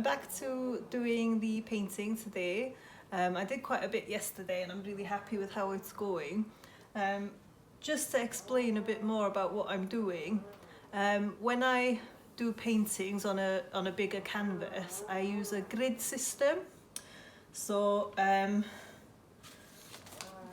back to doing the painting today. I did quite a bit yesterday and I'm really happy with how it's going. Just to explain a bit more about what I'm doing, when I do paintings on a bigger canvas, I use a grid system. So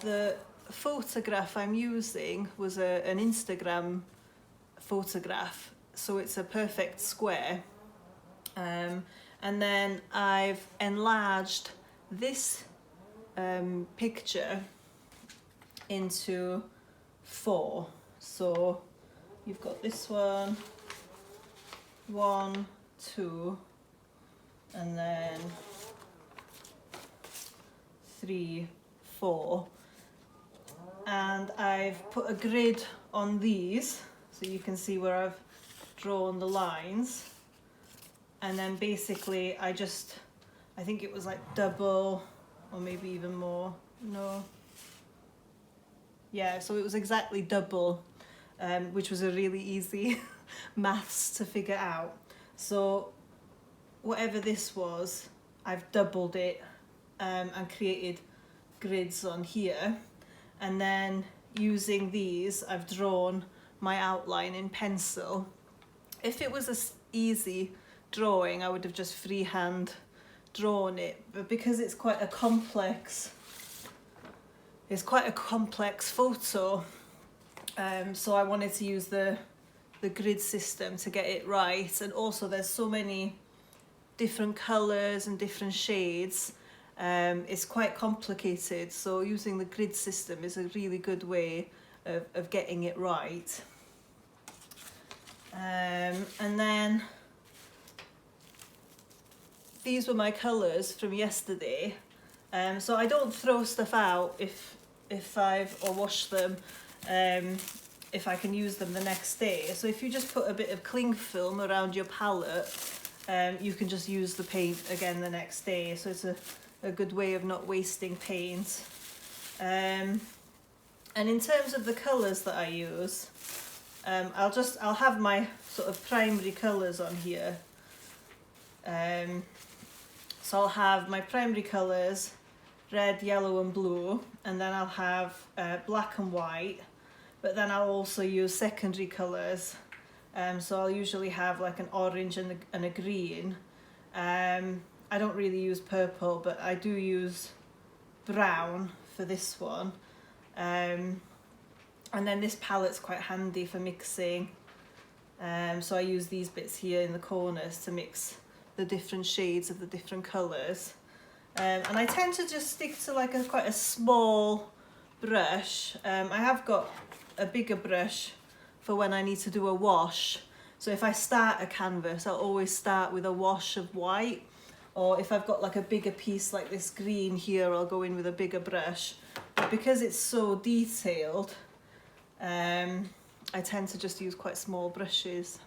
the photograph I'm using was an Instagram photograph, so it's a perfect square. And then I've enlarged this picture into 4. So you've got this one, 1, 2, and then 3, 4. And I've put a grid on these so you can see where I've drawn the lines. And then basically I think it was like double or maybe even more. No. Yeah, so it was exactly double, which was a really easy maths to figure out. So whatever this was, I've doubled it and created grids on here. And then using these, I've drawn my outline in pencil. If it was an easy drawing, I would have just freehand drawn it, but because it's quite a complex photo, so I wanted to use the grid system to get it right. And also there's so many different colors and different shades, it's quite complicated, so using the grid system is a really good way of getting it right. And then these were my colours from yesterday. So I don't throw stuff out if I've washed them, if I can use them the next day. So if you just put a bit of cling film around your palette, you can just use the paint again the next day. So it's a good way of not wasting paint. And in terms of the colours that I use, I'll have my sort of primary colours on here. So I'll have my primary colours, red, yellow and blue, and then I'll have black and white, but then I'll also use secondary colours. So I'll usually have like an orange and a green. I don't really use purple, but I do use brown for this one. And then this palette's quite handy for mixing. So I use these bits here in the corners to mix the different shades of the different colours. And I tend to just stick to like quite a small brush. I have got a bigger brush for when I need to do a wash. So if I start a canvas, I'll always start with a wash of white. Or if I've got like a bigger piece like this green here, I'll go in with a bigger brush. But because it's so detailed, I tend to just use quite small brushes.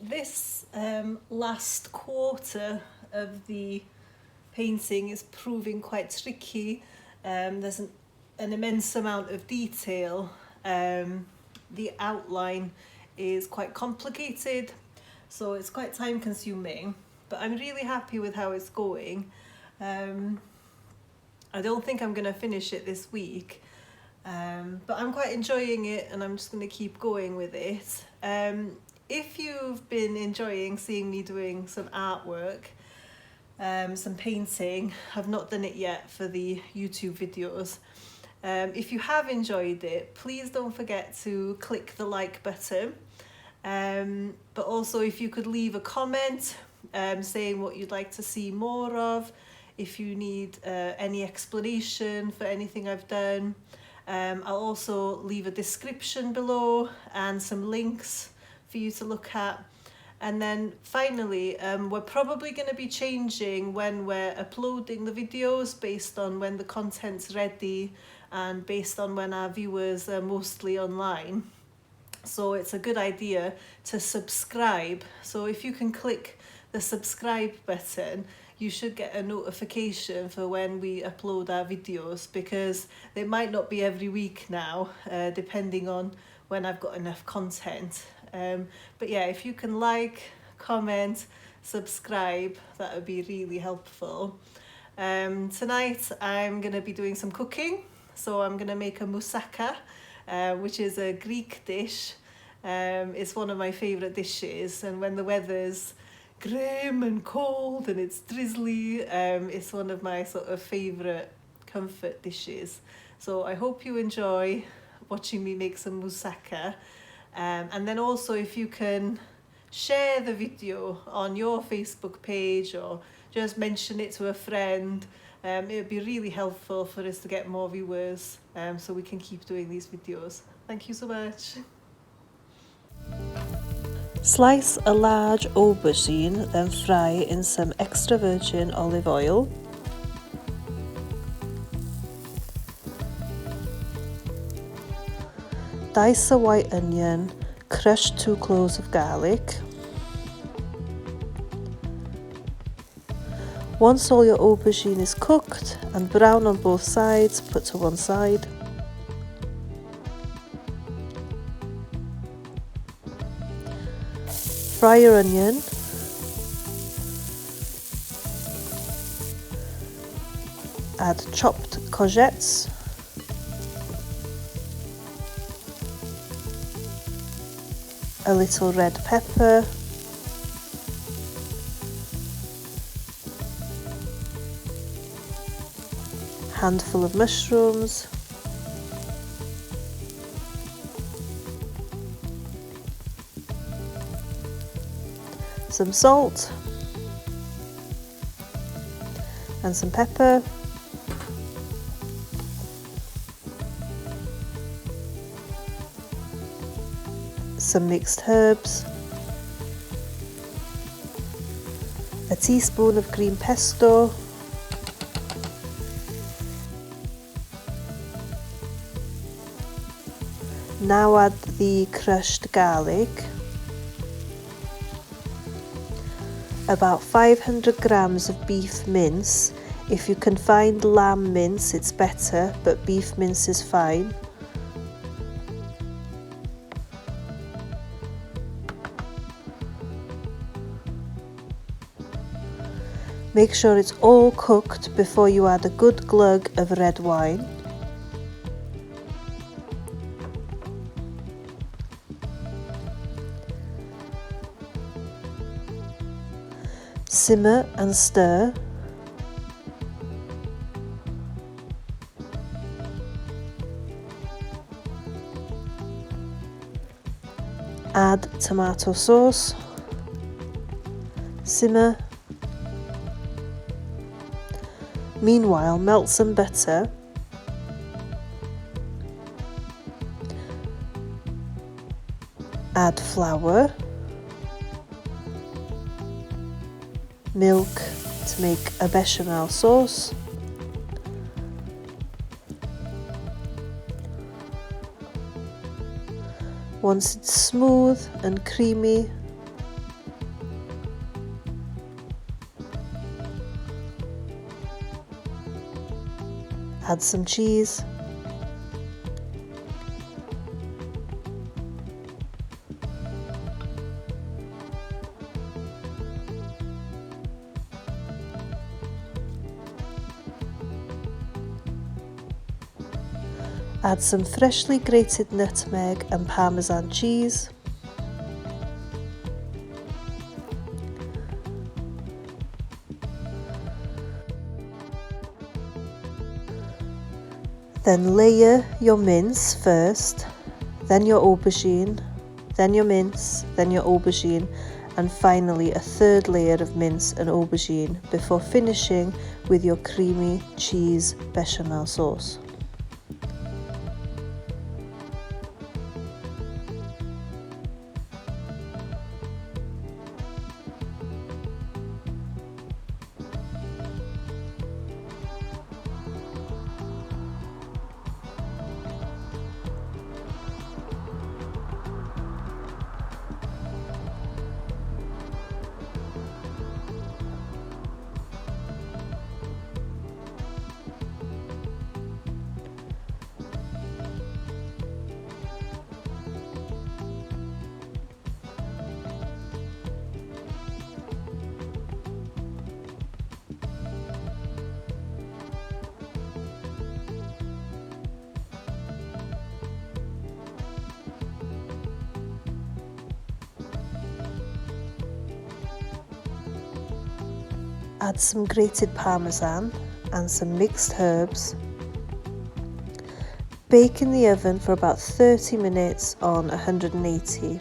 this last quarter of the painting is proving quite tricky. There's an immense amount of detail. The outline is quite complicated, so it's quite time consuming, but I'm really happy with how it's going. I don't think I'm going to finish it this week, but I'm quite enjoying it and I'm just going to keep going with it. If you've been enjoying seeing me doing some artwork, some painting, I've not done it yet for the YouTube videos. If you have enjoyed it, please don't forget to click the like button. But also if you could leave a comment saying what you'd like to see more of, if you need any explanation for anything I've done. I'll also leave a description below and some links for you to look at. And then finally, we're probably going to be changing when we're uploading the videos based on when the content's ready and based on when our viewers are mostly online. So it's a good idea to subscribe. So if you can click the subscribe button, you should get a notification for when we upload our videos, because they might not be every week now, depending on when I've got enough content. But yeah, if you can like, comment, subscribe, that would be really helpful. Tonight I'm going to be doing some cooking, so I'm going to make a moussaka, which is a Greek dish. It's one of my favourite dishes, and when the weather's grim and cold and it's drizzly, it's one of my sort of favourite comfort dishes. So I hope you enjoy watching me make some moussaka. And then also, if you can share the video on your Facebook page or just mention it to a friend, it would be really helpful for us to get more viewers, so we can keep doing these videos. Thank you so much. Slice a large aubergine, then fry in some extra virgin olive oil. Dice a white onion, crush 2 cloves of garlic. Once all your aubergine is cooked and brown on both sides, put to one side. Fry your onion. Add chopped courgettes. A little red pepper. Handful of mushrooms. Some salt and some pepper, some mixed herbs, a teaspoon of green pesto, now add the crushed garlic, about 500 grams of beef mince. If you can find lamb mince, it's better, but beef mince is fine. Make sure it's all cooked before you add a good glug of red wine. Simmer and stir. Add tomato sauce. Simmer. Meanwhile, melt some butter. Add flour. Milk to make a bechamel sauce. Once it's smooth and creamy, Add some cheese. Add some freshly grated nutmeg and Parmesan cheese. Then layer your mince first, then your aubergine, then your mince, then your aubergine, and finally a third layer of mince and aubergine before finishing with your creamy cheese bechamel sauce. Add some grated Parmesan and some mixed herbs. Bake in the oven for about 30 minutes on 180.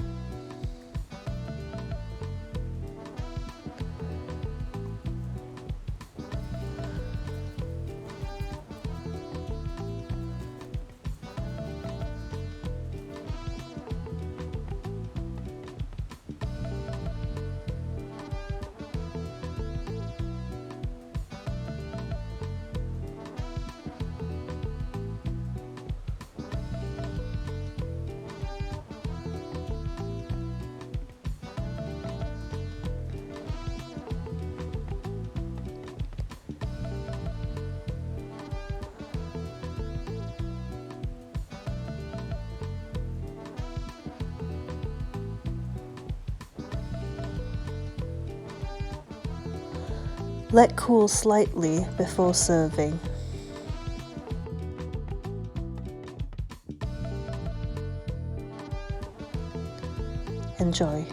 Let cool slightly before serving. Enjoy.